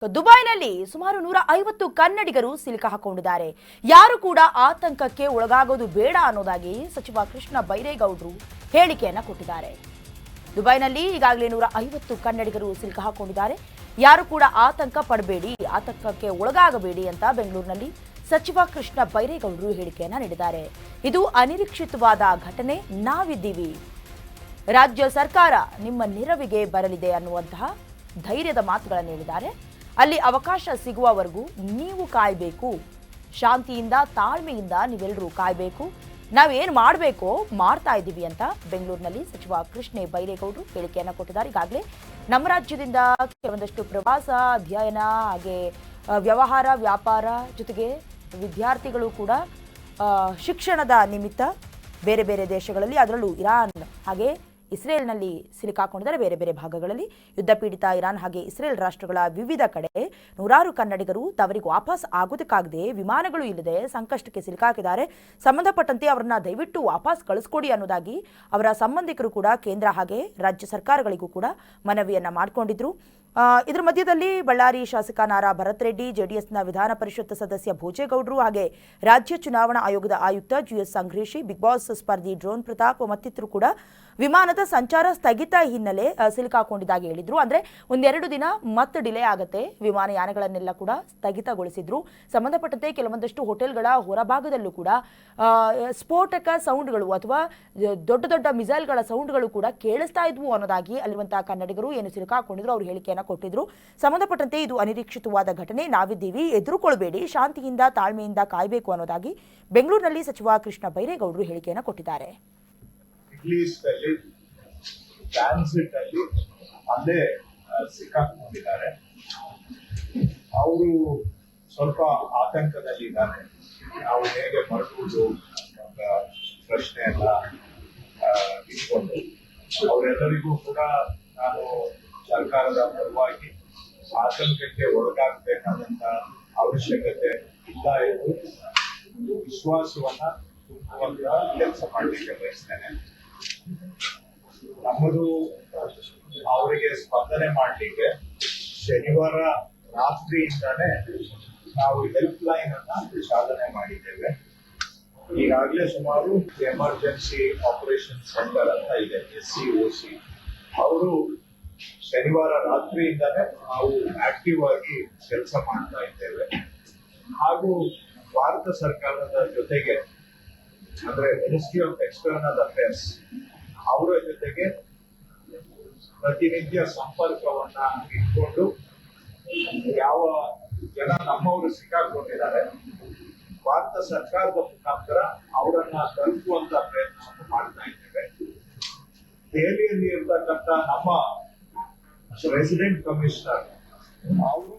ದುಬೈನಲ್ಲಿ ಸುಮಾರು 150 ಕನ್ನಡಿಗರು ಸಿಲುಕಿಕೊಂಡಿದ್ದಾರೆ. ಯಾರು ಕೂಡ ಆತಂಕಕ್ಕೆ ಒಳಗಾಗೋದು ಬೇಡ ಅನ್ನೋದಾಗಿ ಸಚಿವ ಕೃಷ್ಣ ಬೈರೇಗೌಡರು ಹೇಳಿಕೆಯನ್ನು ಕೊಟ್ಟಿದ್ದಾರೆ. ದುಬೈನಲ್ಲಿ ಈಗಾಗಲೇ 150 ಕನ್ನಡಿಗರು ಸಿಲುಕಿಕೊಂಡಿದ್ದಾರೆ. ಯಾರು ಕೂಡ ಆತಂಕ ಪಡಬೇಡಿ, ಆತಂಕಕ್ಕೆ ಒಳಗಾಗಬೇಡಿ ಅಂತ ಬೆಂಗಳೂರಿನಲ್ಲಿ ಸಚಿವ ಕೃಷ್ಣ ಬೈರೇಗೌಡರು ಹೇಳಿಕೆಯನ್ನು ನೀಡಿದ್ದಾರೆ. ಇದು ಅನಿರೀಕ್ಷಿತವಾದ ಘಟನೆ, ನಾವಿದ್ದೀವಿ, ರಾಜ್ಯ ಸರ್ಕಾರ ನಿಮ್ಮ ನೆರವಿಗೆ ಬರಲಿದೆ ಅನ್ನುವಂತಹ ಧೈರ್ಯದ ಮಾತುಗಳನ್ನು ಹೇಳಿದ್ದಾರೆ. ಅಲ್ಲಿ ಅವಕಾಶ ಸಿಗುವವರೆಗೂ ನೀವು ಕಾಯಬೇಕು, ಶಾಂತಿಯಿಂದ ತಾಳ್ಮೆಯಿಂದ ನೀವೆಲ್ಲರೂ ಕಾಯಬೇಕು, ನಾವೇನು ಮಾಡಬೇಕೋ ಮಾಡ್ತಾ ಇದ್ದೀವಿ ಅಂತ ಬೆಂಗಳೂರಿನಲ್ಲಿ ಸಚಿವ ಕೃಷ್ಣ ಬೈರೇಗೌಡರು ಹೇಳಿಕೆಯನ್ನು ಕೊಟ್ಟಿದ್ದಾರೆ. ಈಗಾಗಲೇ ನಮ್ಮ ರಾಜ್ಯದಿಂದ ಕೆಲವೊಂದಷ್ಟು ಪ್ರವಾಸ, ಅಧ್ಯಯನ, ಹಾಗೆ ವ್ಯವಹಾರ, ವ್ಯಾಪಾರ ಜೊತೆಗೆ ವಿದ್ಯಾರ್ಥಿಗಳು ಕೂಡ ಶಿಕ್ಷಣದ ನಿಮಿತ್ತ ಬೇರೆ ಬೇರೆ ದೇಶಗಳಲ್ಲಿ, ಅದರಲ್ಲೂ ಇರಾನ್ ಹಾಗೆ ಇಸ್ರೇಲ್ನಲ್ಲಿ ಸಿಲುಕಾಕೊಂಡಿದ್ದಾರೆ. ಬೇರೆ ಬೇರೆ ಭಾಗಗಳಲ್ಲಿ ಯುದ್ಧ ಪೀಡಿತ ಇರಾನ್ ಹಾಗೆ ಇಸ್ರೇಲ್ ರಾಷ್ಟ್ರಗಳ ವಿವಿಧ ಕಡೆ ನೂರಾರು ಕನ್ನಡಿಗರು ತವರಿಗೆ ವಾಪಸ್ ಆಗೋದಕ್ಕಾಗದೆ ವಿಮಾನಗಳು ಇಲ್ಲದೆ ಸಂಕಷ್ಟಕ್ಕೆ ಸಿಲುಕಾಕಿದ್ದಾರೆ. ಸಂಬಂಧಪಟ್ಟಂತೆ ಅವರನ್ನ ದಯವಿಟ್ಟು ವಾಪಸ್ ಕಳಿಸ್ಕೊಡಿ ಅನ್ನೋದಾಗಿ ಅವರ ಸಂಬಂಧಿಕರು ಕೂಡ ಕೇಂದ್ರ ಹಾಗೆ ರಾಜ್ಯ ಸರ್ಕಾರಗಳಿಗೂ ಕೂಡ ಮನವಿಯನ್ನ ಮಾಡಿಕೊಂಡಿದ್ರು. ಇದರ ಮಧ್ಯದಲ್ಲಿ ಬಳ್ಳಾರಿ ಶಾಸಕ ನಾರಾ ಭರತ್ ರೆಡ್ಡಿ, ಜೆಡಿಎಸ್ನ ವಿಧಾನ ಪರಿಷತ್ ಸದಸ್ಯ ಭೋಜೇಗೌಡರು ಹಾಗೆ ರಾಜ್ಯ ಚುನಾವಣಾ ಆಯೋಗದ ಆಯುಕ್ತ ಜಿಎಸ್ ಸಂಗ್ರೇಶಿ, ಬಿಗ್ ಬಾಸ್ ಸ್ಪರ್ಧಿ ಡ್ರೋನ್ ಪ್ರತಾಪ್ ಮತ್ತಿತರರು ಕೂಡ ವಿಮಾನದ ಸಂಚಾರ ಸ್ಥಗಿತ ಹಿನ್ನೆಲೆ ಸಿಲುಕಾಕೊಂಡಿದ್ದಾಗಿ ಹೇಳಿದ್ರು. ಅಂದ್ರೆ ಒಂದೆರಡು ದಿನ ಮತ್ತೆ ಡಿಲೇ ಆಗುತ್ತೆ, ವಿಮಾನಯಾನಗಳನ್ನೆಲ್ಲ ಕೂಡ ಸ್ಥಗಿತಗೊಳಿಸಿದ್ರು. ಸಂಬಂಧಪಟ್ಟಂತೆ ಕೆಲವೊಂದಷ್ಟು ಹೋಟೆಲ್ಗಳ ಹೊರಭಾಗದಲ್ಲೂ ಕೂಡ ಸ್ಫೋಟಕ ಸೌಂಡ್ಗಳು ಅಥವಾ ದೊಡ್ಡ ದೊಡ್ಡ ಮಿಸೈಲ್ಗಳ ಸೌಂಡ್ಗಳು ಕೂಡ ಕೇಳಿಸ್ತಾ ಇದ್ವು ಅನ್ನೋದಾಗಿ ಅಲ್ಲಿರುವಂತಹ ಕನ್ನಡಿಗರು ಏನು ಸಿಲುಕಾಕೊಂಡಿದ್ರು ಅವರು ಹೇಳಿಕೆಯನ್ನು ಕೊಟ್ಟಿದ್ರು. ಸಂಬಂಧಪಟ್ಟಂತೆ ಇದು ಅನಿರೀಕ್ಷಿತವಾದ ಘಟನೆ, ನಾವಿದ್ದೀವಿ, ಎದುರುಕೊಳ್ಬೇಡಿ, ಶಾಂತಿಯಿಂದ ತಾಳ್ಮೆಯಿಂದ ಕಾಯಬೇಕು ಅನ್ನೋದಾಗಿ ಬೆಂಗಳೂರಿನಲ್ಲಿ ಸಚಿವ ಕೃಷ್ಣ ಬೈರೇಗೌಡರು ಹೇಳಿಕೆಯನ್ನು ಕೊಟ್ಟಿದ್ದಾರೆ. ಅಲ್ಲೇ ಸಿಕ್ಕಾಕೊಂಡಿದ್ದಾರೆ. ಅವರು ಸ್ವಲ್ಪ ಆತಂಕದಲ್ಲಿದ್ದಾರೆ. ನಾವು ಹೇಗೆ ಬರಬಹುದು ಅಂತ ಪ್ರಶ್ನೆ ಎಲ್ಲ ಇಟ್ಕೊಂಡು ಅವರೆಲ್ಲರಿಗೂ ಕೂಡ ನಾನು ಸರ್ಕಾರದ ಪರವಾಗಿ ಆತಂಕಕ್ಕೆ ಒಳಗಾಗಬೇಕಾದಂತ ಅವಶ್ಯಕತೆ ಇಲ್ಲ ಎಂದು ವಿಶ್ವಾಸವನ್ನ ತುಂಬುವಂತ ಕೆಲಸ ಮಾಡಲಿಕ್ಕೆ ಬಯಸ್ತೇನೆ. ನಮ್ಮದು ಅವರಿಗೆ ಸ್ಪಂದನೆ ಮಾಡಲಿಕ್ಕೆ ಶನಿವಾರ ರಾತ್ರಿಯಿಂದಾನೇ ನಾವು ಹೆಲ್ಪ್ ಲೈನ್ ಅನ್ನ ಚಾಲನೆ ಮಾಡಿದ್ದೇವೆ. ಈಗಾಗಲೇ ಸುಮಾರು ಎಮರ್ಜೆನ್ಸಿ ಆಪರೇಷನ್ ಸೆಂಟರ್ ಅಂತ ಇದೆ, SCOC, ಅವರು ಶನಿವಾರ ರಾತ್ರಿಯಿಂದಾನೇ ನಾವು ಆಕ್ಟಿವ್ ಆಗಿ ಕೆಲಸ ಮಾಡ್ತಾ ಇದ್ದೇವೆ. ಹಾಗೂ ಭಾರತ ಸರ್ಕಾರದ ಜೊತೆಗೆ ಅಂದ್ರೆ ಮಿನಿಸ್ಟ್ರಿ ಆಫ್ ಎಕ್ಸ್ಟರ್ನಲ್ ಅಫೇರ್ಸ್ ಅವರ ಜೊತೆಗೆ ಪ್ರತಿನಿತ್ಯ ಸಂಪರ್ಕವನ್ನ ಇಟ್ಕೊಂಡು ಯಾವ ಜನ ನಮ್ಮವರು ಸಿಕ್ಕಾಕೊಂಡಿದ್ದಾರೆ ಭಾರತ ಸರ್ಕಾರದ ಮುಖಾಂತರ ಅವರನ್ನ ತಲುಪುವಂತ ಪ್ರಯತ್ನವನ್ನು ಮಾಡ್ತಾ ಇದ್ದೇವೆ. ದೆಹಲಿಯಲ್ಲಿ ಇರ್ತಕ್ಕಂಥ ನಮ್ಮ ರೆಸಿಡೆಂಟ್ ಕಮಿಷನರ್ ಅವರು